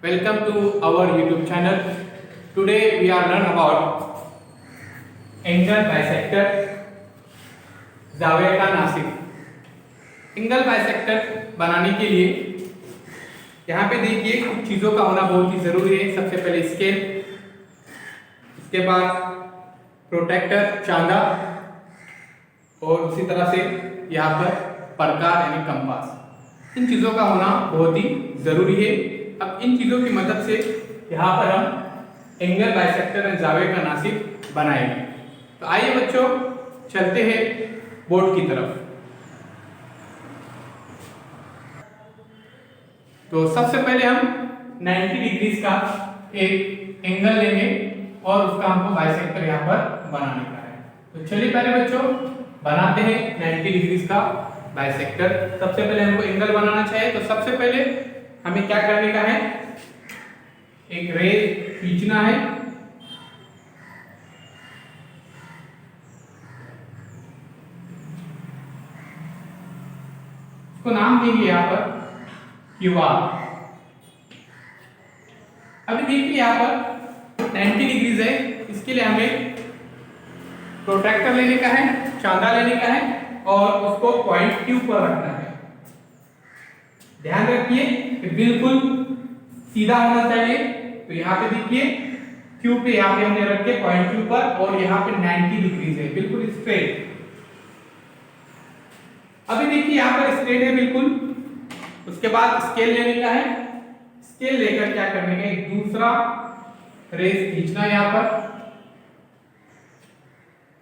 Welcome to our YouTube channel. Today we are learn about angle bisector जावे का Nashik. Angle bisector बनाने के लिए यहाँ पे देखिए कुछ चीज़ों का होना बहुत ही ज़रूरी है। सबसे पहले स्केल, इसके बाद प्रोटेक्टर चांदा और उसी तरह से यहाँ पर प्रकार यानी कंपास। इन चीज़ों का होना बहुत ही ज़रूरी है। अब इन चीज़ों की मदद से यहाँ पर हम एंगल बाइसेक्टर एंड जावे का नासिक बनाएंगे। तो आइए बच्चों चलते हैं बोर्ड की तरफ। तो सबसे पहले हम 90 डिग्रीज का एक एंगल लेंगे और उसका हमको बाइसेक्टर यहाँ पर बनाने का है। तो चलिए पहले बच्चों बनाते हैं 90 डिग्रीज का बाइसेक्टर। सबसे पहले हमको एंगल बनाना चाहिए। तो सबसे पहले हमें क्या करने का है, एक रेज खींचना है। इसको नाम देंगे यहाँ पर QR। अभी देखिए यहाँ पर 90 डिग्रीज है, इसके लिए हमें प्रोट्रैक्टर लेने का है, चांदा लेने का है और उसको पॉइंट Q पर रखना है। ध्यान रखिए कि बिल्कुल सीधा होना चाहिए। तो यहाँ पे देखिए Q पे यहाँ पे हमने रखे पॉइंट Q पर और यहाँ पे 90 डिग्रीज है, बिल्कुल स्ट्रेट। अभी देखिए यहाँ पर स्ट्रेट है बिल्कुल। उसके बाद स्केल लेने का है। स्केल लेकर क्या करने का, एक दूसरा रेस खींचना है यहाँ पर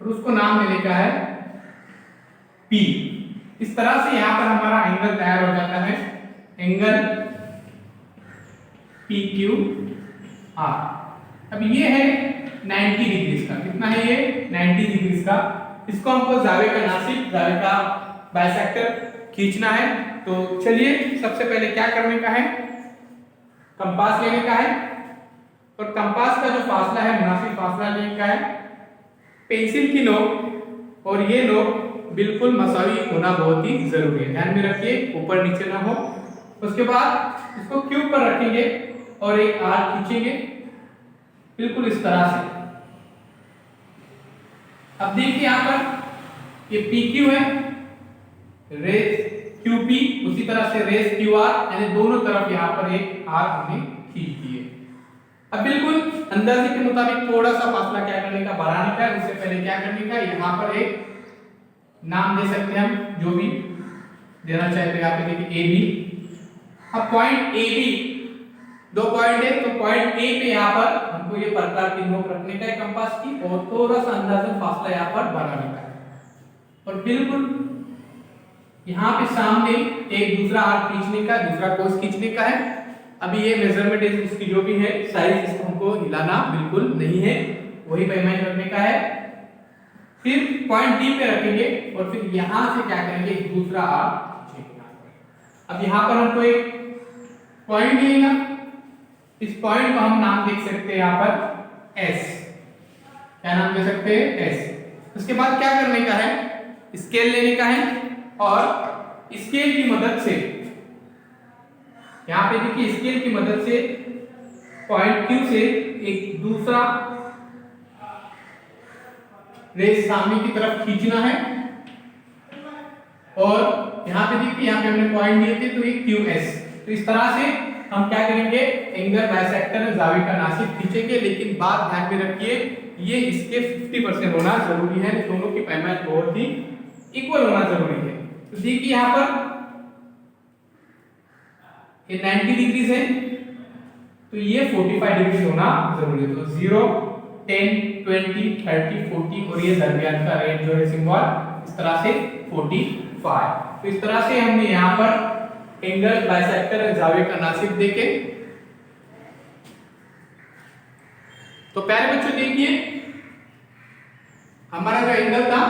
और उसको नाम देने का है P। इस तरह से यहाँ पर हमारा एंगल तैयार हो जाता है, एंगल PQR। अब ये है 90 डिग्रीज का। कितना है ये? 90 डिग्रीज का। इसको हमको जावे का नासिक, जावे का बाइसेक्टर खींचना है। तो चलिए सबसे पहले क्या करने का है, कंपास लेने का है और कंपास का जो फासला है मुनासिब फासला लेने का है। पेंसिल की नोक और ये नोक बिल्कुल मसावी होना बहुत ही जरूरी है, ध्यान में रखिए, ऊपर नीचे ना हो। उसके बाद इसको Q पर रखेंगे और एक आर्क खींचेंगे बिल्कुल इस तरह से। अब देखिए यहाँ पर ये PQ है, रेस QP, उसी तरह से रेस QR, यानी दोनों तरफ यहाँ पर एक आर्क हमने खींच दिए। अब बिल्कुल अंदाजे के मुताबिक थोड़ा सा फासला क्या करने का, बढ़ाने का। उससे पहले क्या करने का, यहाँ पर एक नाम दे सकते हैं हम, जो भी देना चाहे। तो यहाँ पे देखिए AB। अब पॉइंट AB, दो पॉइंट है तो पॉइंट A पे यहाँ पर हमको ये प्रकार की नोक रखने का है कंपास की और थोड़ा सा अंदाजन फासला यहाँ पर बढ़ाने का है और बिल्कुल यहाँ पे सामने एक दूसरा आर्क खींचने का, दूसरा कोस खींचने का है। अभी ये मेजरमेंट इसकी जो भी है साइज, इसको हमको हिलाना बिल्कुल नहीं है, वही पैमाने रखने का है। फिर पॉइंट D पे रखेंगे और फिर यहाँ से क्या करेंगे, एक दूसरा आर्क खींचेंगे। अब यहाँ पर हमको एक पॉइंट मिलेगा, इस पॉइंट को हम नाम देख सकते हैं यहाँ पर S। क्या नाम दे सकते हैं? S। उसके बाद क्या करने का है, स्केल लेने का है और स्केल की मदद से यहाँ पे देखिए स्केल की मदद से पॉइंट Q से एक दूसरा रेस सामने की तरफ खींचना है और यहाँ पे देखिए यहाँ पे हमने पॉइंट दिए थे तो ये QS। तो इस तरह से हम क्या करेंगे, एंगल बाइसेक्टर जावे का नासिक खींचेंगे। लेकिन बात ध्यान में रखिए, ये इसके 50% होना जरूरी है, दोनों की पैमाने बहुत ही इक्वल होना जरूरी है। तो देखिए यहाँ पर ये 90 डिग्रीज है तो ये 45 डिग्री होना जरूरी है। तो 0, 10, 20, 30, 40 और ये दरमियान का रेंज जो है सिंबल इस तरह से 45। तो इस तरह से हमने यहाँ पर एंगल बाइसेक्टर जावे का नासिक देखे। तो प्यारे बच्चों देखिए हमारा जो एंगल था,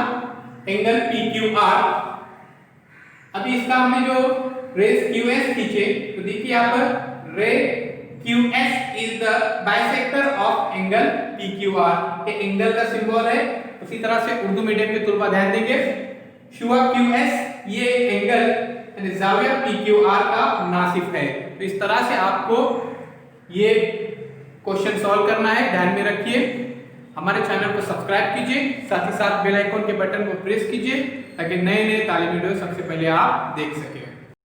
एंगल PQR। अभी इसका हमने जो रेस QS खींचे तो देखिए यहाँ पर रे QS is the bisector of angle PQR। ये एंगल का सिंबल है। उसी तरह से उर्दू मीडियम के तौर पर ध्यान देंगे, शुआ QS ये एंगल जाविया PQR का नासिफ है। तो इस तरह से आपको ये क्वेश्चन सॉल्व करना है, ध्यान में रखिए। हमारे चैनल को सब्सक्राइब कीजिए, साथ ही साथ बेल आइकन के बटन को प्रेस कीजिए ताकि नए नए तालीमी वीडियो सबसे पहले आप देख सकें।